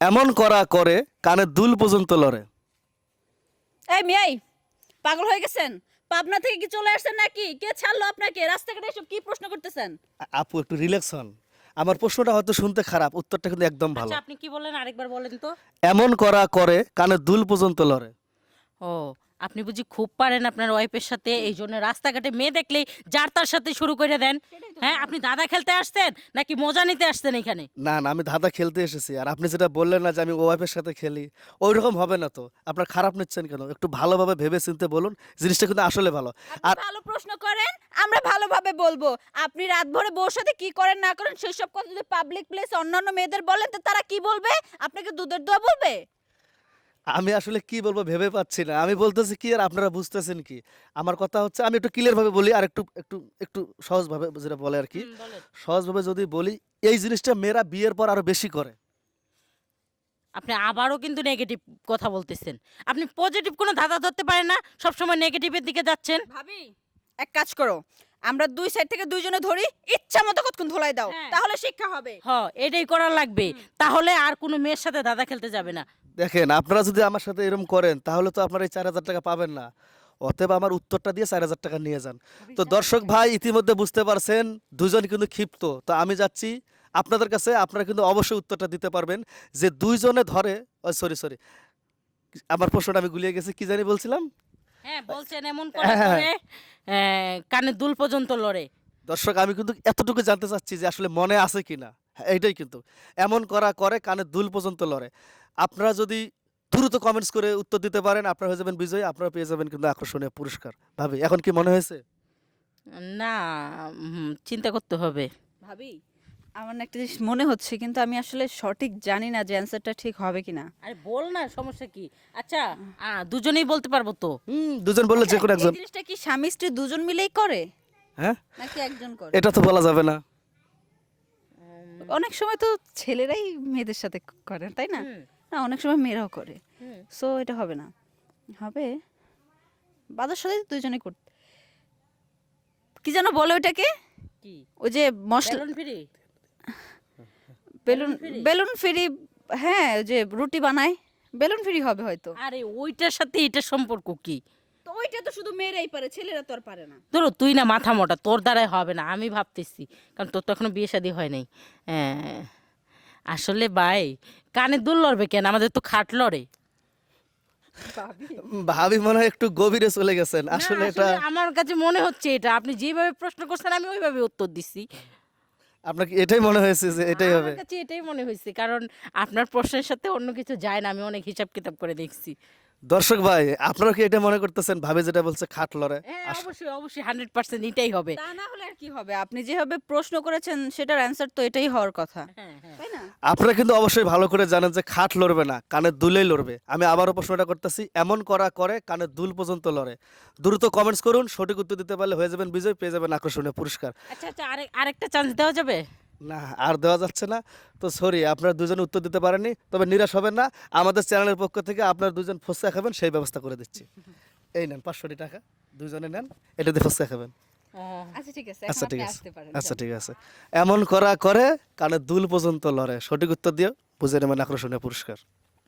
এমন করা করে কানে দুল পর্যন্ত লড়ে। এই মিয়াই পাগল হয়ে গেছেন? পাবনা থেকে কি চলে আসছেন নাকি? কে ছাড়লো আপনাকে? রাস্তাঘাটে এসব কি প্রশ্ন করতেছেন? আপু একটু রিল্যাক্স হন। আমার প্রশ্নটা হয়তো শুনতে খারাপ, উত্তরটা কিন্তু একদম ভালো। আচ্ছা আপনি কি বললেন আরেকবার বলেন তো। এমন করা করে কানে দুল পর্যন্ত লড়ে। ও আপনি বুঝি খুব পারেন আপনার ওয়াইফের সাথে, এই জন্য রাস্তাঘাটে মেয়ে দেখলেই যার তার সাথে শুরু করে দেন। হ্যাঁ আপনি দাদা খেলতে আসছেন নাকি মজা নিতে আসছেন এখানে? না না, আমি ধাঁধা খেলতে এসেছি। আর আপনি যেটা বললেন না যে আমি ওয়াইফের সাথে খেলি, ওই রকম হবে না তো। আপনার খারাপ নিচ্ছেন কেন? একটু ভালোভাবে ভেবে চিন্তে বলুন, জিনিসটা কিন্তু আসলে ভালো। আর ভালো প্রশ্ন করেন, আমরা ভালোভাবে বলবো। আপনি রাত ভরে বউর সাথে কি করেন না করেন সেসব কথা যদি পাবলিক প্লেস অন্যান্য মেয়েদের বলেন তো তারা কি বলবে? আপনাকে দুধের দোয়া বলবে? আমি আসলে কি বলবো ভেবে পাচ্ছি না। আমি বলতেছি কি আর আপনারা বুঝতেছেন কি? আমার কথা হচ্ছে, আমি একটু ক্লিয়ার ভাবে বলি আর একটু একটু একটু সহজভাবে যেটা বলে আর কি। বলেন। সহজভাবে যদি বলি, এই জিনিসটা মেয়েরা বিয়ের পর আরো বেশি করে। আপনি আবারও কিন্তু নেগেটিভ কথা বলতেছেন। আপনি পজিটিভ কোনো ধাঁধা ধরতে পারেন না, সবসময় নেগেটিভের দিকে যাচ্ছেন। ভাবি এক কাজ করো, আমরা দুই সাইড থেকে দুইজনে ধরি, ইচ্ছা মতো কতক্ষণ ধোলাই দাও, হ্যাঁ। তাহলে শিক্ষা হবে। এটাই করার লাগবে, তাহলে আর কোনো মেয়ের সাথে দাদা খেলতে যাবে না। দেখেন, আপনারা যদি আমার সাথে এরকম করেন তাহলে তো আপনারা এই 4,000 টাকা পাবেন না। অতএব আমার উত্তরটা দিয়ে 4,000 টাকা নিয়ে যান। তো দর্শক ভাই ইতিমধ্যে বুঝতে পারছেন দুজন কিন্তু ক্ষিপ্ত। তো আমি যাচ্ছি আপনাদের কাছে, আপনারা কিন্তু অবশ্যই উত্তরটা দিতে পারবেন যে দুইজনে ধরে। সরি সরি, আমার প্রশ্নটা আমি গুলিয়ে গেছি, কি জানি বলছিলাম। হ্যাঁ বলছেন এমন করে করে কানে দুল পর্যন্ত লড়ে। দর্শক আমি কিন্তু এতটুকু জানতে চাচ্ছি যে আসলে মনে আছে কিনা। হ্যাঁ, এইটাই কিন্তু এমন করা করে কানে দুল পর্যন্ত লড়ে। আপনারা যদি দ্রুত কমেন্টস করে উত্তর দিতে পারেন, আপনারা হয়ে যাবেন বিজয়ী, আপনারা পেয়ে যাবেন কিন্তু আকর্ষণীয় পুরস্কার। ভাবি এখন কি মনে হয়েছে? না চিন্তা করতে হবে। ভাবি আমার না একটা জিনিস মনে হচ্ছে, কিন্তু আমি আসলে সঠিক জানি না যে অ্যান্সারটা ঠিক হবে কিনা। আরে বল না, সমস্যা কি? আচ্ছা দুজনেই বলতে পারবো তো। দুজন বললে যে কোনো এই একজন। জিনিসটা কি স্বামী স্ত্রী দুজন মিলেই করে হ্যাঁ, নাকি একজন করে? এটা তো বলা যাবে না। অনেক সময় তো ছেলেরাই মেয়েদের সাথে করে, তাই না? না, অনেক সময় মেয়েরাও করে। সো এটা হবে না, হবে বাজার সাথে দুইজনে করতে। কি যেন বলে ওইটাকে? কি? ওই যে মশলা balloon free? Balloon free? Balloon free. হ্যাঁ, ওই যে রুটি বানায়, বেলুন ফ্রি হবে হয়তো। আরে ওইটার সাথে এটার সম্পর্ক কি? তো ওইটা তো শুধু মেয়েরাই পারে, ছেলেরা তো আর পারে না। ধরো তুই না মাথা মোটা, তোর দ্বারাই হবে না আমি ভাবতেছি, কারণ তোর তো এখনো বিয়ে শাদী হয় নাই। হ্যাঁ, আসলে ভাই কানে দুল লড়বে কেন, আমাদের তো খাট লড়ে। ভাবি মনে হয় একটু গভীরে চলে গেছেন। না, আসলে এটা আসলে আমার কাছে মনে হচ্ছে এটা আপনি যেভাবে প্রশ্ন করছেন আমি ওইভাবে উত্তর দিচ্ছি। আপনার কি এটাই মনে হয়েছে যে এটাই হবে? আমার কাছে এটাই মনে হয়েছে, কারণ আপনার প্রশ্নের সাথে অন্য কিছু যায় না, আমি অনেক হিসাব কিতাব করে দেখছি। দর্শক ভাই আপনারা কি এটা মনে করতেছেন ভাবি যেটা বলছে খাট লড়ে? হ্যাঁ অবশ্যই অবশ্যই 100% এটাই হবে। তা না হলে আর কি হবে? আপনি যেভাবে প্রশ্ন করেছেন সেটার অ্যান্সার তো এটাই হওয়ার কথা, হ্যাঁ হ্যাঁ। তাই না? আপনারা কিন্তু অবশ্যই ভালো করে জানেন যে খাট লড়বে না, কানের দুলেই লড়বে। আমি আবারও প্রশ্নটা করতেছি, এমন করা করে কানের দুল পর্যন্ত লড়ে। দ্রুত কমেন্টস করুন, সঠিক উত্তর দিতে পারলে হয়ে যাবেন বিজয়, পেয়ে যাবেন আকর্ষণীয় পুরস্কার। আচ্ছা আচ্ছা আরেকটা চান্স দেওয়া যাবে? না, আর দেওয়া যাচ্ছে না। তো সরি, আপনারা দুজনে উত্তর দিতে পারেননি। তবে নিরাশ হবেন না, আমাদের চ্যানেলের পক্ষ থেকে আপনারা দুজন ফুচকা খাবেন সেই ব্যবস্থা করে দিচ্ছি। এই নেন 500 টাকা, দুজনে নেন, এটা দিয়ে ফুচকা খাবেন। আচ্ছা ঠিক আছে, আচ্ছা এখন ঠিক আপনি আছে, আসতে পারেন। আচ্ছা ঠিক আছে। এমন করা করে কানের দুল পর্যন্ত লড়ে, সঠিক উত্তর দিও, বুঝে নেবেন আকর্ষণীয় পুরস্কার।